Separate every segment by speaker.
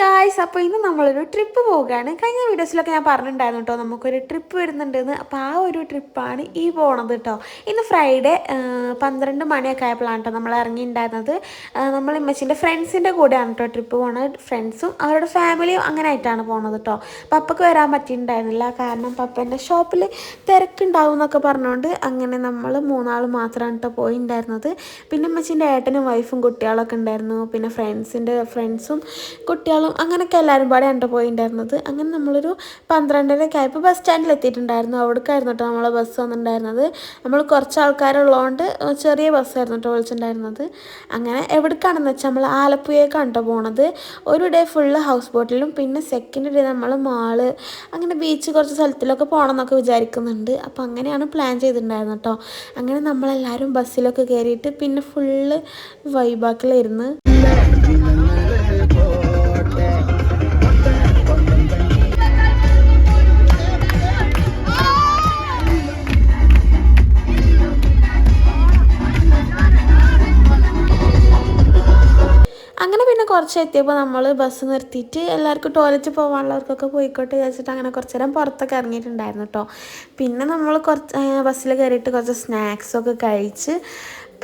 Speaker 1: Guys, അപ്പോൾ ഇന്ന് നമ്മളൊരു ട്രിപ്പ് പോവുകയാണ്. കഴിഞ്ഞ വീഡിയോസിലൊക്കെ ഞാൻ പറഞ്ഞിട്ടുണ്ടായിരുന്നു കേട്ടോ, നമുക്കൊരു ട്രിപ്പ് വരുന്നുണ്ടെന്ന്. അപ്പോൾ ആ ഒരു ട്രിപ്പാണ് ഈ പോണത് കേട്ടോ. ഇന്ന് ഫ്രൈഡേ 12 മണിയൊക്കെ ആയപ്പോഴാണ് കേട്ടോ നമ്മൾ ഇറങ്ങിയിട്ടുണ്ടായിരുന്നത്. നമ്മൾ ഇമ്മച്ചിൻ്റെ ഫ്രണ്ട്സിൻ്റെ കൂടെയാണ് കേട്ടോ ട്രിപ്പ് പോണത്. ഫ്രണ്ട്സും അവരുടെ ഫാമിലിയും അങ്ങനെ ആയിട്ടാണ് പോണത് കേട്ടോ. പപ്പയ്ക്ക് വരാൻ പറ്റിയിട്ടുണ്ടായിരുന്നില്ല, കാരണം പപ്പേൻ്റെ ഷോപ്പിൽ തിരക്കുണ്ടാവും എന്നൊക്കെ പറഞ്ഞുകൊണ്ട് അങ്ങനെ നമ്മൾ മൂന്നാൾ മാത്രമാണ് കേട്ടോ പോയിട്ടുണ്ടായിരുന്നത്. പിന്നെ ഇമ്മച്ചിൻ്റെ ഏട്ടനും വൈഫും കുട്ടികളൊക്കെ ഉണ്ടായിരുന്നു. പിന്നെ ഫ്രണ്ട്സും കുട്ടികളും അങ്ങനെയൊക്കെ എല്ലാവരും പാടെ കണ്ടു പോയിട്ടുണ്ടായിരുന്നത്. അങ്ങനെ നമ്മളൊരു 12:30 ആയപ്പോൾ ബസ് സ്റ്റാൻഡിൽ എത്തിയിട്ടുണ്ടായിരുന്നു. അവിടേക്കായിരുന്നു കേട്ടോ നമ്മളെ ബസ് വന്നിട്ടുണ്ടായിരുന്നത്. നമ്മൾ കുറച്ച് ആൾക്കാരുള്ളതുകൊണ്ട് ചെറിയ ബസ്സായിരുന്നു കേട്ടോ വിളിച്ചിട്ടുണ്ടായിരുന്നത്. അങ്ങനെ എവിടേക്കാണെന്ന് വെച്ചാൽ നമ്മൾ ആലപ്പുഴയ്ക്കാണ് കേട്ടോ പോണത്. ഒരു ഡേ ഫുള്ള് ഹൗസ് ബോട്ടിലും പിന്നെ സെക്കൻഡ് ഡേ നമ്മൾ മാള് അങ്ങനെ ബീച്ച് കുറച്ച് സ്ഥലത്തിലൊക്കെ പോകണം എന്നൊക്കെ വിചാരിക്കുന്നുണ്ട്. അപ്പോൾ അങ്ങനെയാണ് പ്ലാൻ ചെയ്തിട്ടുണ്ടായിരുന്നത് കേട്ടോ. അങ്ങനെ നമ്മളെല്ലാവരും ബസ്സിലൊക്കെ കയറിയിട്ട് പിന്നെ ഫുള്ള് വൈബാക്കിലായിരുന്നു. അങ്ങനെ പിന്നെ കുറച്ച് എത്തിയപ്പോൾ നമ്മൾ ബസ് നിർത്തിയിട്ട് എല്ലാവർക്കും ടോയ്ലറ്റിൽ പോകാനുള്ളവർക്കൊക്കെ പോയിക്കോട്ടെ വിചാരിച്ചിട്ട് അങ്ങനെ കുറച്ച് നേരം പുറത്തൊക്കെ ഇറങ്ങിയിട്ടുണ്ടായിരുന്നു കേട്ടോ. പിന്നെ നമ്മൾ ബസ്സിൽ കയറിയിട്ട് കുറച്ച് സ്നാക്സൊക്കെ കഴിച്ച്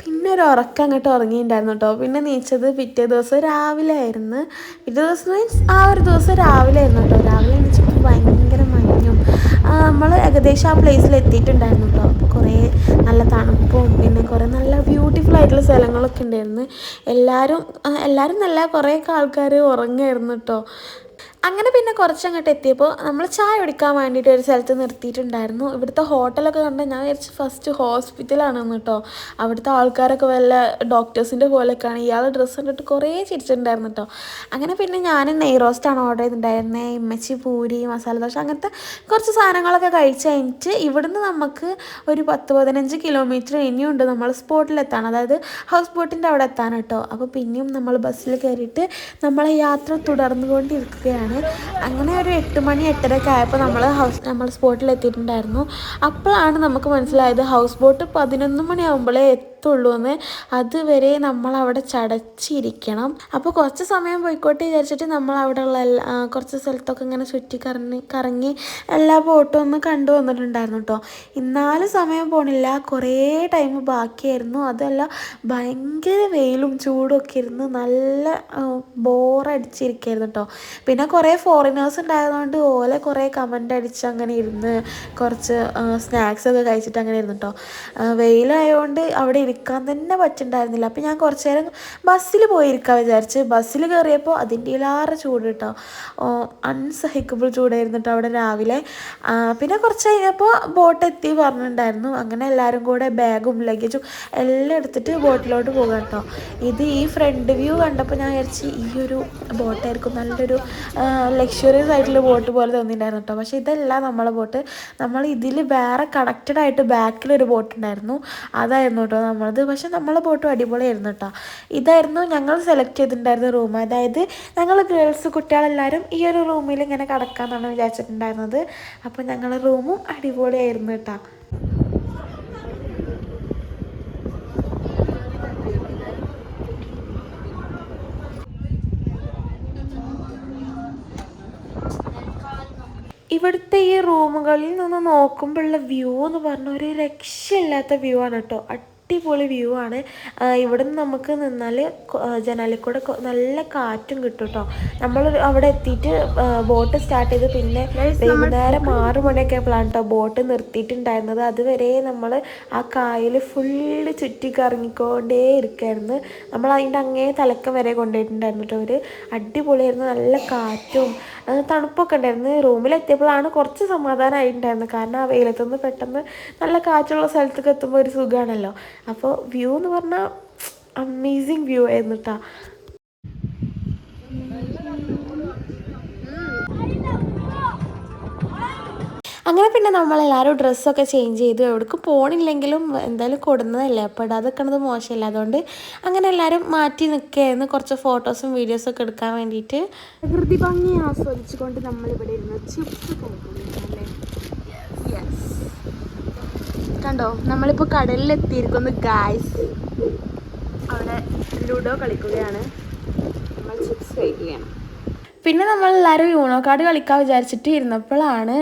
Speaker 1: പിന്നെ ഒരു ഉറക്കം അങ്ങോട്ട് ഉറങ്ങിയിട്ടുണ്ടായിരുന്നു കേട്ടോ. പിന്നെ നീച്ചത് പിറ്റേ ദിവസം രാവിലെ ആയിരുന്നു. പിറ്റേ ദിവസം മീൻസ് ആ ഒരു ദിവസം രാവിലെ ആയിരുന്നു കേട്ടോ. രാവിലെ എണീച്ചപ്പോൾ ഭയങ്കര മഞ്ഞും നമ്മൾ ഏകദേശം ആ പ്ലേസിൽ എത്തിയിട്ടുണ്ടായിരുന്നു കേട്ടോ. അപ്പോൾ കുറേ നല്ല തണുപ്പും പിന്നെ കുറേ നല്ല ബ്യൂട്ടിഫുൾ ആയിട്ടുള്ള സ്ഥലങ്ങളൊക്കെ ഉണ്ടായിരുന്നു. എല്ലാവരും നല്ല കുറേയൊക്കെ ആൾക്കാർ ഉറങ്ങായിരുന്നു കേട്ടോ. അങ്ങനെ പിന്നെ കുറച്ചങ്ങോട്ട് എത്തിയപ്പോൾ നമ്മൾ ചായ കുടിക്കാൻ വേണ്ടിയിട്ട് ഒരു സ്ഥലത്ത് നിർത്തിയിട്ടുണ്ടായിരുന്നു. ഇവിടുത്തെ ഹോട്ടലൊക്കെ കണ്ടാൽ ഞാൻ വിചാരിച്ചു ഫസ്റ്റ് ഹോസ്പിറ്റലാണെന്ന് കേട്ടോ. അവിടുത്തെ ആൾക്കാരൊക്കെ വല്ല ഡോക്ടേഴ്സിൻ്റെ പോലെയൊക്കെയാണ്. ഇയാൾ ഡ്രസ്സ് കണ്ടിട്ട് കുറേ ചിരിച്ചിട്ടുണ്ടായിരുന്നു കേട്ടോ. അങ്ങനെ പിന്നെ ഞാൻ നെയ് റോസ്റ്റാണ് ഓർഡർ ചെയ്തിട്ടുണ്ടായിരുന്നത്. ഇമ്മച്ചി പൂരി മസാല ദോശ അങ്ങനത്തെ കുറച്ച് സാധനങ്ങളൊക്കെ കഴിച്ച് കഴിഞ്ഞിട്ട് ഇവിടുന്ന് നമുക്ക് ഒരു 10-15 കിലോമീറ്റർ ഇനിയുണ്ട് നമ്മൾ സ്പോട്ടിലെത്താണ്, അതായത് ഹൗസ് ബോട്ടിൻ്റെ അവിടെ എത്താൻ കേട്ടോ. അപ്പോൾ പിന്നെയും നമ്മൾ ബസ്സിൽ കയറിയിട്ട് നമ്മളെ യാത്ര തുടർന്നുകൊണ്ടിരിക്കുകയാണ്. അങ്ങനെ ഒരു 8 മണി 8:30 ആയപ്പോൾ നമ്മൾ സ്പോട്ടിൽ എത്തിയിട്ടുണ്ടായിരുന്നു. അപ്പോഴാണ് നമുക്ക് മനസ്സിലായത് ഹൗസ് ബോട്ട് 11 മണിയാകുമ്പോഴേ എത്തുള്ളൂ എന്ന്. അതുവരെ നമ്മളവിടെ ചടച്ചിരിക്കണം. അപ്പോൾ കുറച്ച് സമയം പോയിക്കോട്ടെ വിചാരിച്ചിട്ട് നമ്മൾ അവിടെ ഉള്ള കുറച്ച് സ്ഥലത്തൊക്കെ ഇങ്ങനെ കറങ്ങി എല്ലാ ബോട്ടും ഒന്ന് കണ്ടു വന്നിട്ടുണ്ടായിരുന്നു കേട്ടോ. എന്നാലും സമയം പോണില്ല, കുറേ ടൈം ബാക്കിയായിരുന്നു. അതല്ല ഭയങ്കര വെയിലും ചൂടും ഒക്കെ ഇരുന്ന് നല്ല ബോറടിച്ചിരിക്കുകയായിരുന്നു കേട്ടോ. പിന്നെ കുറേ ഫോറിനേഴ്സ് ഉണ്ടായതുകൊണ്ട് ഓലെ കുറേ കമൻ്റ് അടിച്ച് അങ്ങനെ ഇരുന്ന് കുറച്ച് സ്നാക്സൊക്കെ കഴിച്ചിട്ട് അങ്ങനെ ഇരുന്നു കേട്ടോ. വെയിലായതുകൊണ്ട് അവിടെ ഇരിക്കാൻ തന്നെ പറ്റുന്നുണ്ടായിരുന്നില്ല. അപ്പോൾ ഞാൻ കുറച്ച് നേരം ബസ്സിൽ പോയിരിക്കാൻ വിചാരിച്ച്. ബസ്സിൽ കയറിയപ്പോൾ അതിൻ്റെയിലാറ് ചൂട് കേട്ടോ. അൺസഹിക്കബിൾ ചൂടായിരുന്നു കേട്ടോ അവിടെ രാവിലെ. പിന്നെ കുറച്ച് കഴിഞ്ഞപ്പോൾ ബോട്ട് എത്തി പറഞ്ഞിട്ടുണ്ടായിരുന്നു. അങ്ങനെ എല്ലാവരും കൂടെ ബാഗും ലഗേജും എല്ലാം എടുത്തിട്ട് ബോട്ടിലോട്ട് പോകാം കേട്ടോ. ഈ ഫ്രണ്ട് വ്യൂ കണ്ടപ്പോൾ ഞാൻ വിചാരിച്ച് ഈ ഒരു ബോട്ടായിരിക്കും നല്ലൊരു ലക്ഷറിയസ് ആയിട്ടുള്ള ബോട്ട് പോലെ തോന്നിയിട്ടുണ്ടായിരുന്നു കേട്ടോ. പക്ഷേ ഇതല്ല നമ്മളെ ബോട്ട്. നമ്മൾ ഇതിൽ വേറെ കണക്റ്റഡ് ആയിട്ട് ബാക്കിലൊരു ബോട്ട് ഉണ്ടായിരുന്നു, അതായിരുന്നു കേട്ടോ നമ്മളത്. പക്ഷേ നമ്മളെ ബോട്ടും അടിപൊളിയായിരുന്നു കേട്ടോ. ഇതായിരുന്നു ഞങ്ങൾ സെലക്ട് ചെയ്തിട്ടുണ്ടായിരുന്ന റൂം. അതായത് ഞങ്ങൾ ഗേൾസ് കുട്ടികളെല്ലാവരും ഈ ഒരു റൂമിൽ ഇങ്ങനെ കിടക്കാമെന്നാണ് വിചാരിച്ചിട്ടുണ്ടായിരുന്നത്. അപ്പോൾ ഞങ്ങളുടെ റൂമും അടിപൊളിയായിരുന്നു കേട്ടോ. ഇവിടുത്തെ ഈ റൂമുകളിൽ നിന്ന് നോക്കുമ്പോഴുള്ള വ്യൂ എന്ന് പറഞ്ഞാൽ ഒരു രക്ഷയില്ലാത്ത വ്യൂ ആണ് കേട്ടോ. അടിപൊളി വ്യൂ ആണ്. ഇവിടെ നിന്ന് നമുക്ക് നിന്നാൽ ജനാലിൽ കൂടെ നല്ല കാറ്റും കിട്ടും കേട്ടോ. നമ്മൾ അവിടെ എത്തിയിട്ട് ബോട്ട് സ്റ്റാർട്ട് ചെയ്ത് പിന്നെ വൈകുന്നേരം 6 മണിയൊക്കെ ആയപ്പോഴാണ് കേട്ടോ ബോട്ട് നിർത്തിയിട്ടുണ്ടായിരുന്നത്. അതുവരെ നമ്മൾ ആ കായൽ ഫുള്ള് ചുറ്റി കറങ്ങിക്കൊണ്ടേ ഇരിക്കുകയായിരുന്നു. നമ്മൾ അതിൻ്റെ അങ്ങേ തലക്കം വരെ കൊണ്ടുപോയിട്ടുണ്ടായിരുന്നു കേട്ടോ. ഒരു അടിപൊളിയായിരുന്നു, നല്ല കാറ്റും തണുപ്പൊക്കെ ഉണ്ടായിരുന്നു. റൂമിലെത്തിയപ്പോഴാണ് കുറച്ച് സമാധാനമായിട്ടുണ്ടായിരുന്നത്, കാരണം ആ വെയിലത്തുനിന്ന് പെട്ടെന്ന് നല്ല കാറ്റുള്ള സ്ഥലത്തേക്ക് എത്തുമ്പോൾ ഒരു സുഖമാണല്ലോ. അപ്പോൾ വ്യൂ എന്ന് പറഞ്ഞാൽ അമേസിങ് വ്യൂ ആയിരുന്നു കേട്ടോ. അങ്ങനെ പിന്നെ നമ്മളെല്ലാവരും ഡ്രസ്സൊക്കെ ചേഞ്ച് ചെയ്തു. എവിടേക്ക് പോകണില്ലെങ്കിലും എന്തായാലും കൊടുന്നതല്ലേ, അപ്പോൾ ഇടാതെ നിൽക്കണത് മോശമല്ല. അതുകൊണ്ട് അങ്ങനെ എല്ലാവരും മാറ്റി നിൽക്കുകയായിരുന്നു കുറച്ച് ഫോട്ടോസും വീഡിയോസൊക്കെ എടുക്കാൻ വേണ്ടിയിട്ട്. പ്രകൃതി ഭംഗി ആസ്വദിച്ചുകൊണ്ട് നമ്മളിവിടെ ഇരുന്ന് ചിപ്സ് കഴിക്കുന്നുണ്ടല്ലേ. യെസ്, കണ്ടോ നമ്മളിപ്പോൾ കടലിലെത്തിയിരിക്കുന്നു ഗായ്സ്. അവിടെ ലുഡോ കളിക്കുകയാണ്, നമ്മൾ ചിപ്സ് കഴിക്കുകയാണ്. പിന്നെ നമ്മളെല്ലാവരും യൂണോ കാർഡ് കളിക്കാൻ വിചാരിച്ചിട്ട് ഇരുന്നപ്പോഴാണ്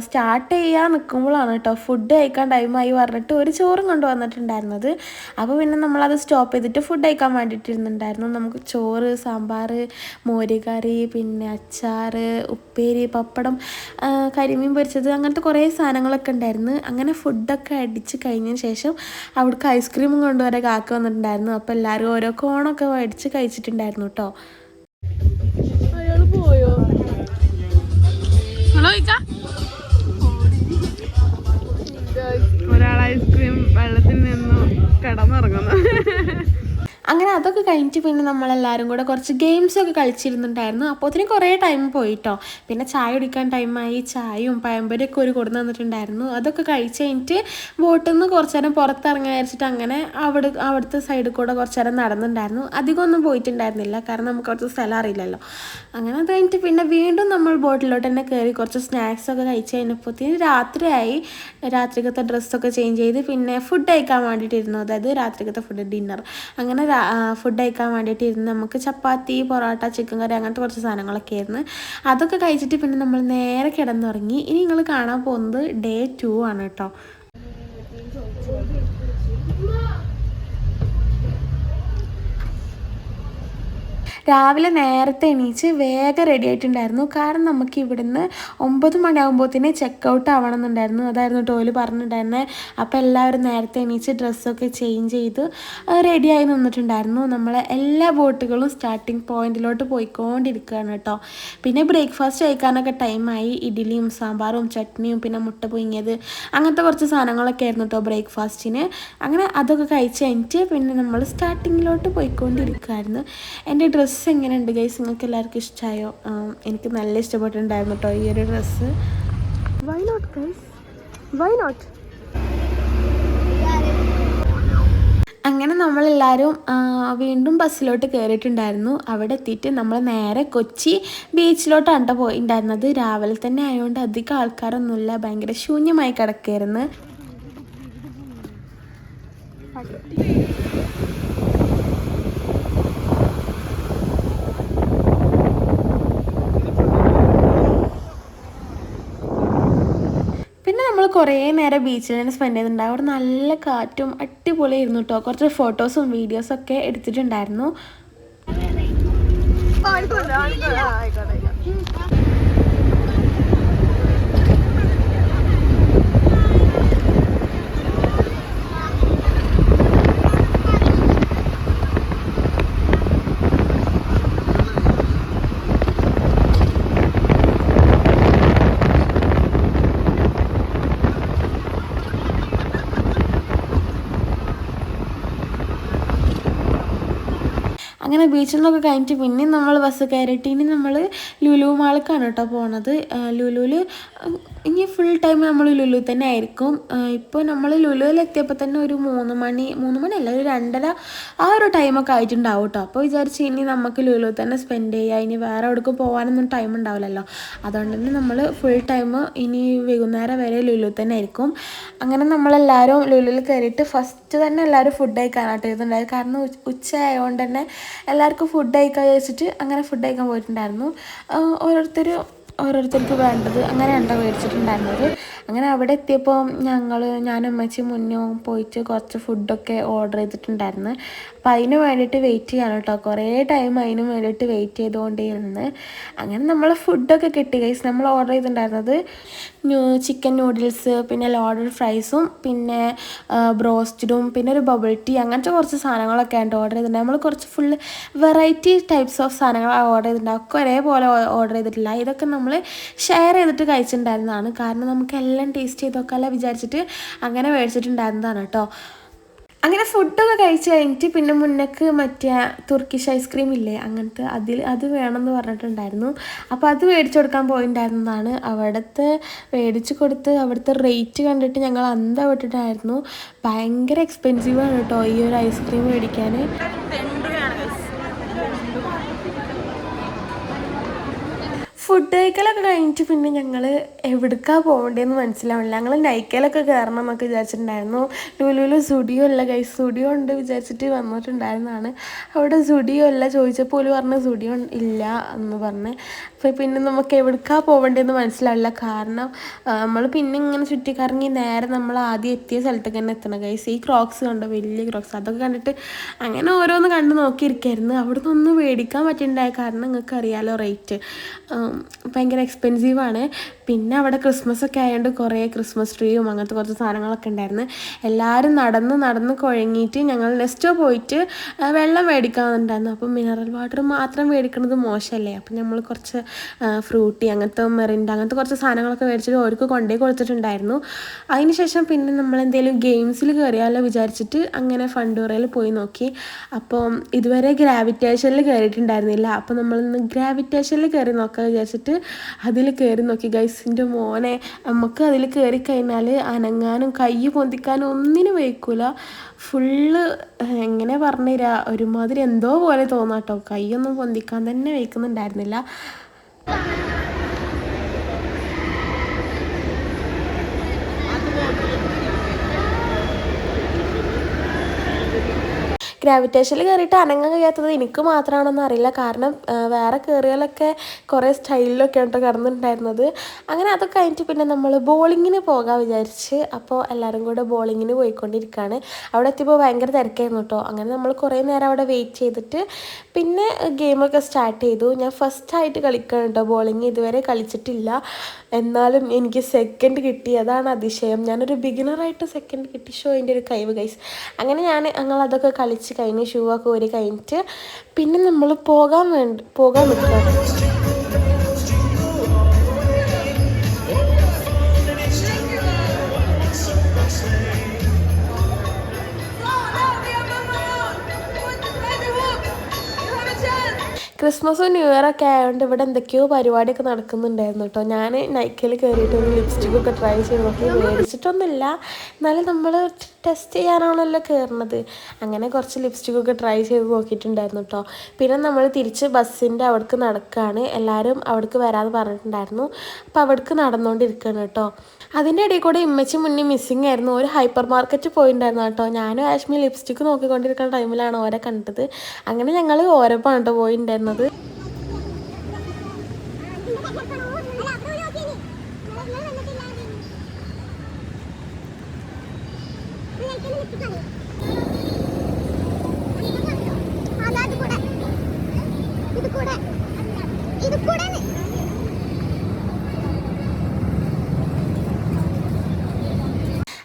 Speaker 1: സ്റ്റാർട്ട് ചെയ്യാൻ നിൽക്കുമ്പോഴാണ് കേട്ടോ ഫുഡ് കഴിക്കാൻ ടൈമായി പറഞ്ഞിട്ട് ഒരു ചോറും കൊണ്ടുവന്നിട്ടുണ്ടായിരുന്നത്. അപ്പോൾ പിന്നെ നമ്മളത് സ്റ്റോപ്പ് ചെയ്തിട്ട് ഫുഡ് കഴിക്കാൻ വേണ്ടിയിട്ടിരുന്നുണ്ടായിരുന്നു. നമുക്ക് ചോറ്, സാമ്പാർ, മോര് കറി, പിന്നെ അച്ചാർ, ഉപ്പേരി, പപ്പടം, കരിമീൻ പൊരിച്ചത്, അങ്ങനത്തെ കുറേ സാധനങ്ങളൊക്കെ ഉണ്ടായിരുന്നു. അങ്ങനെ ഫുഡൊക്കെ അടിച്ച് കഴിഞ്ഞതിന് ശേഷം അവിടേക്ക് ഐസ്ക്രീമും കൊണ്ടുവരെ കാക്ക വന്നിട്ടുണ്ടായിരുന്നു. അപ്പോൾ എല്ലാവരും ഓരോ കോണൊക്കെ മേടിച്ച് കഴിച്ചിട്ടുണ്ടായിരുന്നു കേട്ടോ. പോയോ ഒരാൾ ഐസ്ക്രീം വെള്ളത്തിൽ നിന്നു കിടന്നിറങ്ങുന്നു. അങ്ങനെ അതൊക്കെ കഴിഞ്ഞിട്ട് പിന്നെ നമ്മളെല്ലാവരും കൂടെ കുറച്ച് ഗെയിംസൊക്കെ കളിച്ചിരുന്നുണ്ടായിരുന്നു. അപ്പോൾ അതിന് കുറേ ടൈം പോയിട്ടോ. പിന്നെ ചായ കുടിക്കാൻ ടൈമായി. ചായയും പഴംപൊരിയൊക്കെ ഒരു കൊടുന്ന് തന്നിട്ടുണ്ടായിരുന്നു. അതൊക്കെ കഴിച്ച് കഴിഞ്ഞിട്ട് ബോട്ടിൽ നിന്ന് കുറച്ച് നേരം പുറത്തിറങ്ങി വിചാരിച്ചിട്ട് അങ്ങനെ അവിടുത്തെ സൈഡിൽ കൂടെ കുറച്ച് നേരം നടന്നിട്ടുണ്ടായിരുന്നു. അധികം ഒന്നും പോയിട്ടുണ്ടായിരുന്നില്ല, കാരണം നമുക്ക് അവിടുത്തെ സ്ഥലം അറിയില്ലല്ലോ. അങ്ങനെ അത് കഴിഞ്ഞിട്ട് പിന്നെ വീണ്ടും നമ്മൾ ബോട്ടിലോട്ട് തന്നെ കയറി കുറച്ച് സ്നാക്സൊക്കെ കഴിച്ച് കഴിഞ്ഞപ്പോഴത്തേന് രാത്രിയായി. രാത്രിക്കത്തെ ഡ്രസ്സൊക്കെ ചേഞ്ച് ചെയ്ത് പിന്നെ ഫുഡ് കഴിക്കാൻ വേണ്ടിയിട്ടിരുന്നു. അതായത് രാത്രിക്കത്തെ ഫുഡ്, ഡിന്നർ. അങ്ങനെ ഫുഡ് കഴിക്കാൻ വേണ്ടിയിട്ട് ഇരുന്ന് നമുക്ക് ചപ്പാത്തി, പൊറോട്ട, ചിക്കൻ കറി, അങ്ങനത്തെ കുറച്ച് സാധനങ്ങളൊക്കെ ആയിരുന്നു. അതൊക്കെ കഴിച്ചിട്ട് പിന്നെ നമ്മൾ നേരെ കിടന്നുറങ്ങി. ഇനി നിങ്ങൾ കാണാൻ പോകുന്നത് ഡേ 2 ആണ് കേട്ടോ. രാവിലെ നേരത്തെ എണീച്ച് വേഗം റെഡി ആയിട്ടുണ്ടായിരുന്നു. കാരണം നമുക്ക് ഇവിടുന്ന് 9 മണിയാകുമ്പോഴത്തേനെ ചെക്കൗട്ട് ആവണമെന്നുണ്ടായിരുന്നു. അതായിരുന്നു ടോയ്ല് പറഞ്ഞിട്ടുണ്ടായിരുന്നത്. അപ്പോൾ എല്ലാവരും നേരത്തെ എണീച്ച് ഡ്രസ്സൊക്കെ ചേഞ്ച് ചെയ്ത് റെഡിയായി നിന്നിട്ടുണ്ടായിരുന്നു. നമ്മളെ എല്ലാ ബോട്ടുകളും സ്റ്റാർട്ടിങ് പോയിന്റിലോട്ട് പോയിക്കൊണ്ടിരിക്കുകയാണ് കേട്ടോ. പിന്നെ ബ്രേക്ക്ഫാസ്റ്റ് കഴിക്കാനൊക്കെ ടൈമായി. ഇഡ്ഡലിയും സാമ്പാറും ചട്നിയും പിന്നെ മുട്ട പുഴുങ്ങിയത്, അങ്ങനത്തെ കുറച്ച് സാധനങ്ങളൊക്കെ ആയിരുന്നു കേട്ടോ ബ്രേക്ക്ഫാസ്റ്റിന്. അങ്ങനെ അതൊക്കെ കഴിച്ച് കഴിഞ്ഞിട്ട് പിന്നെ നമ്മൾ സ്റ്റാർട്ടിങ്ങിലോട്ട് പോയിക്കൊണ്ടിരിക്കുകയായിരുന്നു. എൻ്റെ ഡ്രസ്സ് എങ്ങനെയുണ്ട് ഗൈസ്? നിങ്ങൾക്ക് എല്ലാവർക്കും ഇഷ്ടമായോ? എനിക്ക് നല്ല ഇഷ്ടപ്പെട്ടിട്ടുണ്ടായിരുന്നു കേട്ടോ ഈ ഒരു dress. Why not guys, why not? അങ്ങനെ നമ്മളെല്ലാവരും വീണ്ടും ബസ്സിലോട്ട് കയറിയിട്ടുണ്ടായിരുന്നു. അവിടെ എത്തിയിട്ട് നമ്മൾ നേരെ കൊച്ചി ബീച്ചിലോട്ടാണ് പോയിട്ടുണ്ടായിരുന്നത്. രാവിലെ തന്നെ ആയതുകൊണ്ട് അധികം ആൾക്കാരൊന്നുമില്ല, ഭയങ്കര ശൂന്യമായി കിടക്കുകയായിരുന്നു. നമ്മൾ കുറേ നേരം ബീച്ചിൽ തന്നെ സ്പെൻഡ് ചെയ്തിട്ടുണ്ടായിരുന്നു. അവിടെ നല്ല കാറ്റും അടിപൊളിയായിരുന്നു കേട്ടോ. കുറച്ച് ഫോട്ടോസും വീഡിയോസൊക്കെ എടുത്തിട്ടുണ്ടായിരുന്നു. അങ്ങനെ ബീച്ചിൽ നിന്നൊക്കെ കഴിഞ്ഞിട്ട് പിന്നെ നമ്മൾ ബസ് കയറിയിട്ട് ഇനി നമ്മൾ ലുലു മാളിലേക്കാണ് കേട്ടോ പോണത്. ലുലുവിൽ ഇനി ഫുൾ ടൈം നമ്മൾ ലുലു തന്നെ ആയിരിക്കും. ഇപ്പോൾ നമ്മൾ ലുലുവിലെത്തിയപ്പോൾ തന്നെ ഒരു 3 മണിയല്ല, ഒരു 2:30 ആ ഒരു ടൈമൊക്കെ ആയിട്ടുണ്ടാവും കേട്ടോ. അപ്പോൾ വിചാരിച്ച് ഇനി നമുക്ക് ലുലു തന്നെ സ്പെൻഡ് ചെയ്യുക, ഇനി വേറെ എവിടേക്കും പോകാനൊന്നും ടൈം ഉണ്ടാവില്ലല്ലോ. അതുകൊണ്ട് തന്നെ നമ്മൾ ഫുൾ ടൈം ഇനി വൈകുന്നേരം വരെ ലുലു തന്നെ ആയിരിക്കും. അങ്ങനെ നമ്മളെല്ലാവരും ലുലുവിൽ കയറിയിട്ട് ഫസ്റ്റ് തന്നെ എല്ലാവരും ഫുഡ് കഴിക്കാനായിട്ട് ഇരുന്നുണ്ടായത്. കാരണം ഉച്ച ആയതുകൊണ്ട് തന്നെ എല്ലാവർക്കും ഫുഡ് കഴിക്കാൻ വെച്ചിട്ട് അങ്ങനെ ഫുഡ് കഴിക്കാൻ പോയിട്ടുണ്ടായിരുന്നു. ഓരോരുത്തർക്ക് വേണ്ടത് അങ്ങനെ ഉണ്ടോ മേടിച്ചിട്ടുണ്ടായിരുന്നത്. അങ്ങനെ അവിടെ എത്തിയപ്പോൾ ഞാനും അമ്മച്ചി മുന്നേ പോയിട്ട് കുറച്ച് ഫുഡൊക്കെ ഓർഡർ ചെയ്തിട്ടുണ്ടായിരുന്നു. അപ്പോൾ അതിന് വേണ്ടിയിട്ട് വെയിറ്റ് ചെയ്യാണ് കേട്ടോ. കുറേ ടൈം അതിന് വേണ്ടിയിട്ട് വെയിറ്റ് ചെയ്തുകൊണ്ടേയിരുന്നു. അങ്ങനെ നമ്മൾ ഫുഡൊക്കെ കിട്ടി ഗൈസ്. നമ്മൾ ഓർഡർ ചെയ്തിട്ടുണ്ടായിരുന്നത് ചിക്കൻ നൂഡിൽസ്, പിന്നെ ലോഡഡ് ഫ്രൈസും, പിന്നെ ബ്രോസ്റ്റഡും, പിന്നെ ഒരു ബബിൾ ടീ, അങ്ങനത്തെ കുറച്ച് സാധനങ്ങളൊക്കെ ആയിട്ട് ഓർഡർ ചെയ്തിട്ടുണ്ട്. നമ്മൾ കുറച്ച് ഫുൾ വെറൈറ്റി ടൈപ്സ് ഓഫ് സാധനങ്ങളാണ് ഓർഡർ ചെയ്തിട്ടുണ്ട്. ഒക്കെ ഒരേപോലെ ഓർഡർ ചെയ്തിട്ടില്ല. ഇതൊക്കെ നമ്മൾ ഷെയർ ചെയ്തിട്ട് കഴിച്ചിട്ടുണ്ടായിരുന്നതാണ്. കാരണം നമുക്ക് എല്ലാം ടേസ്റ്റ് ചെയ്ത് നോക്കാമല്ലോ വിചാരിച്ചിട്ട് അങ്ങനെ മേടിച്ചിട്ടുണ്ടായിരുന്നതാണ് കേട്ടോ. അങ്ങനെ ഫുഡൊക്കെ കഴിച്ച് കഴിഞ്ഞിട്ട് പിന്നെ മുന്നേക്ക് മറ്റേ തുർക്കിഷ് ഐസ്ക്രീം ഇല്ലേ, അങ്ങനത്തെ അത് വേണമെന്ന് പറഞ്ഞിട്ടുണ്ടായിരുന്നു. അപ്പോൾ അത് മേടിച്ചു കൊടുക്കാൻ പോയിട്ടുണ്ടായിരുന്നതാണ്. മേടിച്ച് കൊടുത്ത് അവിടുത്തെ റേറ്റ് കണ്ടിട്ട് ഞങ്ങൾ അന്തം വിട്ടിട്ടായിരുന്നു. ഭയങ്കര എക്സ്പെൻസീവാണ് കേട്ടോ ഈ ഒരു ഐസ്ക്രീം മേടിക്കാൻ. ഫുഡ് കഴിക്കലൊക്കെ കഴിഞ്ഞിട്ട് പിന്നെ ഞങ്ങൾ എവിടേക്കാണ് പോകേണ്ടതെന്ന് മനസ്സിലാവില്ല. ഞങ്ങൾ നൈക്കയിലൊക്കെ കയറണം എന്നൊക്കെ വിചാരിച്ചിട്ടുണ്ടായിരുന്നു. ലുലുവിൽ സ്റ്റുഡിയോ ഇല്ല ഗൈസ്, സ്റ്റുഡിയോ ഉണ്ട് വിചാരിച്ചിട്ട് വന്നിട്ടുണ്ടായിരുന്നതാണ്. അവിടെ സ്റ്റുഡിയോ ഇല്ല ചോദിച്ചപ്പോൾ ഓല് പറഞ്ഞ് സ്റ്റുഡിയോ ഇല്ല എന്ന് പറഞ്ഞ്. അപ്പോൾ പിന്നെ നമുക്ക് എവിടേക്കാണ് പോകേണ്ടതെന്ന് മനസ്സിലാവില്ല. കാരണം നമ്മൾ പിന്നെ ഇങ്ങനെ ചുറ്റിക്കറങ്ങി നേരെ നമ്മൾ ആദ്യം എത്തിയ സ്ഥലത്തേക്ക് തന്നെ എത്തണം ഗൈസ്. ഈ ക്രോക്സ് കണ്ടോ, വലിയ ക്രോക്സ്, അതൊക്കെ കണ്ടിട്ട് അങ്ങനെ ഓരോന്ന് കണ്ട് നോക്കിയിരിക്കായിരുന്നു. അവിടെ നിന്നൊന്നും മേടിക്കാൻ പറ്റിയിട്ടുണ്ടായ കാരണം നിങ്ങൾക്ക് അറിയാലോ റേറ്റ് ഭയങ്കര എക്സ്പെൻസീവാണ്. പിന്നെ അവിടെ ക്രിസ്മസ് ഒക്കെ ആയതുകൊണ്ട് കുറേ ക്രിസ്മസ് ട്രീയും അങ്ങനത്തെ കുറച്ച് സാധനങ്ങളൊക്കെ ഉണ്ടായിരുന്നു. എല്ലാവരും നടന്ന് കുഴങ്ങിയിട്ട് ഞങ്ങൾ നെക്സ്റ്റ് പോയിട്ട് വെള്ളം മേടിക്കാനുണ്ടായിരുന്നു. അപ്പം മിനറൽ വാട്ടർ മാത്രം മേടിക്കുന്നത് മോശമല്ലേ. അപ്പം നമ്മൾ കുറച്ച് ഫ്രൂട്ടി അങ്ങനത്തെ മെറിൻഡ അങ്ങനത്തെ കുറച്ച് സാധനങ്ങളൊക്കെ മേടിച്ചിട്ട് അവർക്ക് കൊണ്ടുപോയി കൊടുത്തിട്ടുണ്ടായിരുന്നു. അതിന് ശേഷം പിന്നെ നമ്മൾ എന്തെങ്കിലും ഗെയിംസിൽ കയറിയാലോ വിചാരിച്ചിട്ട് അങ്ങനെ ഫണ്ടൂറയിൽ പോയി നോക്കി. അപ്പം ഇതുവരെ ഗ്രാവിറ്റേഷനിൽ കയറിയിട്ടുണ്ടായിരുന്നില്ല. അപ്പോൾ നമ്മളിന്ന് ഗ്രാവിറ്റേഷനിൽ കയറി നോക്കാൻ വിചാരിച്ചിട്ട് അതിൽ കയറി നോക്കി ഗൈസിൻ്റെ മോനെ. നമുക്ക് അതിൽ കയറി കഴിഞ്ഞാൽ അനങ്ങാനും കൈ പൊന്തിക്കാനും ഒന്നിനും വയ്ക്കൂല. ഫുള്ള് എങ്ങനെ പറഞ്ഞുതരാ, ഒരുമാതിരി എന്തോ പോലെ തോന്നാട്ടോ. കൈയൊന്നും പൊന്തിക്കാൻ തന്നെ വയ്ക്കുന്നുണ്ടായിരുന്നില്ല. ഗ്രാവിറ്റേഷനിൽ കയറിയിട്ട് അനങ്ങാൻ കഴിയാത്തത് എനിക്ക് മാത്രമാണെന്ന് അറിയില്ല. കാരണം വേറെ കയറിയാലൊക്കെ കുറേ സ്റ്റൈലിലൊക്കെ ആയിട്ട് കിടന്നിട്ടുണ്ടായിരുന്നത്. അങ്ങനെ അതൊക്കെ കഴിഞ്ഞിട്ട് പിന്നെ നമ്മൾ ബോളിങ്ങിന് പോകാൻ വിചാരിച്ച്. അപ്പോൾ എല്ലാവരും കൂടെ ബോളിങ്ങിന് പോയിക്കൊണ്ടിരിക്കുകയാണ്. അവിടെ എത്തിയപ്പോൾ ഭയങ്കര തിരക്കായിരുന്നു കേട്ടോ. അങ്ങനെ നമ്മൾ കുറേ നേരം അവിടെ വെയിറ്റ് ചെയ്തിട്ട് പിന്നെ ഗെയിമൊക്കെ സ്റ്റാർട്ട് ചെയ്തു. ഞാൻ ഫസ്റ്റായിട്ട് കളിക്കണം കേട്ടോ ബോളിങ്, ഇതുവരെ കളിച്ചിട്ടില്ല. എന്നാലും എനിക്ക് സെക്കൻഡ് കിട്ടി, അതാണ് അതിശയം. ഞാനൊരു ബിഗിനറായിട്ട് സെക്കൻഡ് കിട്ടി. ഷോ എൻ്റെ ഒരു കഴിവ് ഗൈസ്. അങ്ങനെ ഞങ്ങളതൊക്കെ കളിച്ച് കഴിഞ്ഞ് ഷൂ ഒക്കെ ഊരി കഴിഞ്ഞിട്ട് പിന്നെ നമ്മൾ പോകാൻ നിൽക്കുകയാണ്. ക്രിസ്മസും ന്യൂ ഇയറൊക്കെ ആയതുകൊണ്ട് ഇവിടെ എന്തൊക്കെയോ പരിപാടിയൊക്കെ നടക്കുന്നുണ്ടായിരുന്നു കേട്ടോ. ഞാൻ നൈക്കയിൽ കയറിയിട്ട് ഒരു ലിപ്സ്റ്റിക്കൊക്കെ ട്രൈ ചെയ്ത് നോക്കി. മേടിച്ചിട്ടൊന്നുമില്ല, എന്നാലും നമ്മൾ ടെസ്റ്റ് ചെയ്യാനാണല്ലോ കയറുന്നത്. അങ്ങനെ കുറച്ച് ലിപ്സ്റ്റിക്കൊക്കെ ട്രൈ ചെയ്ത് നോക്കിയിട്ടുണ്ടായിരുന്നു കേട്ടോ. പിന്നെ നമ്മൾ തിരിച്ച് ബസ്സിൻ്റെ അവിടേക്ക് നടക്കുകയാണ്. എല്ലാവരും അവിടേക്ക് വരാമെന്ന് പറഞ്ഞിട്ടുണ്ടായിരുന്നു. അപ്പോൾ അവിടേക്ക് നടന്നുകൊണ്ടിരിക്കുകയാണ് കേട്ടോ. അതിൻ്റെ ഇടയിൽ കൂടെ ഇമ്മച്ചി മുന്നേ മിസ്സിങ് ആയിരുന്നു. ഒരു ഹൈപ്പർ മാർക്കറ്റ് പോയിട്ടുണ്ടായിരുന്നു കേട്ടോ. ഞാനും ആഷ്മി ലിപ്സ്റ്റിക്ക് നോക്കിക്കൊണ്ടിരിക്കുന്ന ടൈമിലാണ് ഓരെ കണ്ടത്. അങ്ങനെ ഞങ്ങൾ ഓരോപ്പാണ് കേട്ടോ പോയിട്ടുണ്ടായിരുന്നത്.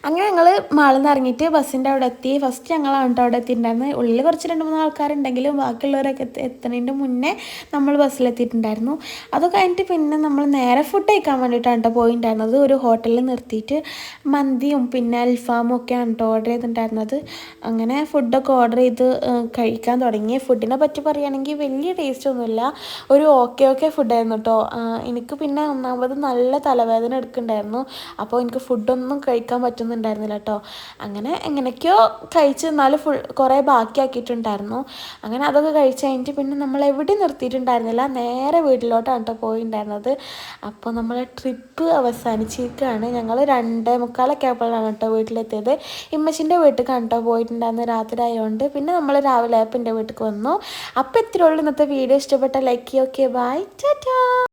Speaker 1: അങ്ങനെ ഞങ്ങൾ മാളിൽ നിന്ന് ഇറങ്ങിയിട്ട് ബസ്സിൻ്റെ അവിടെ എത്തി. ഫസ്റ്റ് ഞങ്ങളാണ് കേട്ടോ അവിടെ എത്തിയിട്ടുണ്ടായിരുന്നത്. ഉള്ളിൽ കുറച്ച് 2-3 ആൾക്കാരുണ്ടെങ്കിലും ബാക്കിയുള്ളവരൊക്കെ എത്തുന്നതിൻ്റെ മുന്നേ നമ്മൾ ബസ്സിലെത്തിയിട്ടുണ്ടായിരുന്നു. അത് കഴിഞ്ഞിട്ട് പിന്നെ നമ്മൾ നേരെ ഫുഡ് കഴിക്കാൻ വേണ്ടിയിട്ടാണ് കേട്ടോ പോയിട്ടുണ്ടായിരുന്നത്. ഒരു ഹോട്ടലിൽ നിർത്തിയിട്ട് മന്തിയും പിന്നെ അൽഫാമും ഒക്കെയാണ് കേട്ടോ ഓർഡർ ചെയ്തിട്ടുണ്ടായിരുന്നത്. അങ്ങനെ ഫുഡൊക്കെ ഓർഡർ ചെയ്ത് കഴിക്കാൻ തുടങ്ങി. ഫുഡിനെ പറ്റി പറയുകയാണെങ്കിൽ വലിയ ടേസ്റ്റ് ഒന്നുമില്ല, ഒരു ഓക്കെ ഫുഡായിരുന്നു കേട്ടോ. എനിക്ക് പിന്നെ ഒന്നാമത് നല്ല തലവേദന എടുക്കുന്നുണ്ടായിരുന്നു. അപ്പോൾ എനിക്ക് ഫുഡൊന്നും കഴിക്കാൻ പറ്റുന്നുണ്ടായിരുന്നില്ല കേട്ടോ. അങ്ങനെ എങ്ങനെയൊക്കെയോ കഴിച്ച് എന്നാലും കുറേ ബാക്കിയാക്കിയിട്ടുണ്ടായിരുന്നു. അങ്ങനെ അതൊക്കെ കഴിച്ച് കഴിഞ്ഞിട്ട് പിന്നെ നമ്മൾ എവിടെ നിർത്തിയിട്ടുണ്ടായിരുന്നില്ല, നേരെ വീട്ടിലോട്ടാണ് കേട്ടോ പോയിട്ടുണ്ടായിരുന്നത്. അപ്പോൾ നമ്മളെ ട്രിപ്പ് അവസാനിച്ചിരിക്കുകയാണ്. ഞങ്ങൾ 2:45 ആയപ്പോഴാണ് കേട്ടോ വീട്ടിലെത്തിയത്. ഇമ്മച്ചിൻ്റെ വീട്ടിലേക്കാണ് കേട്ടോ പോയിട്ടുണ്ടായിരുന്നത് രാത്രി ആയതുകൊണ്ട്. പിന്നെ നമ്മൾ രാവിലെ ആയപ്പോൾ എൻ്റെ വീട്ടിലേക്ക് വന്നു. അപ്പോൾ ഇത്രയേ ഉള്ളൂ ഇന്നത്തെ വീഡിയോ. ഇഷ്ടപ്പെട്ട ലൈക്ക് ചെയ്യുക. Okay bye, Tata.